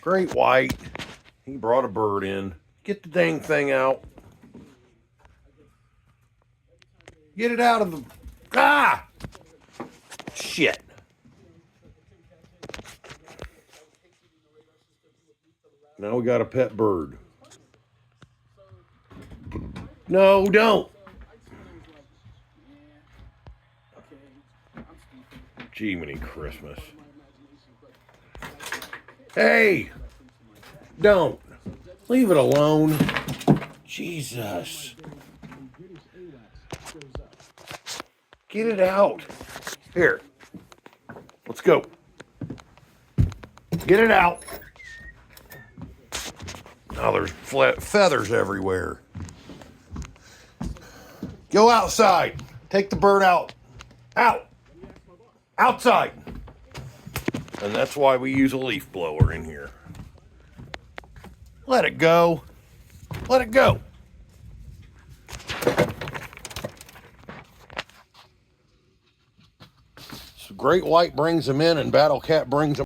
Great white. He brought a bird in. Get the dang thing out. Get it out of the... Ah! Shit. Now we got a pet bird. No, don't. Jiminy Christmas. Hey! Don't. Leave it alone. Jesus. Get it out. Here. Let's go. Get it out. Now there's feathers everywhere. Go outside. Take the bird out. Out. Outside. And that's why we use a leaf blower in here. Let it go. Let it go. So Great White brings them in and Battle Cat brings them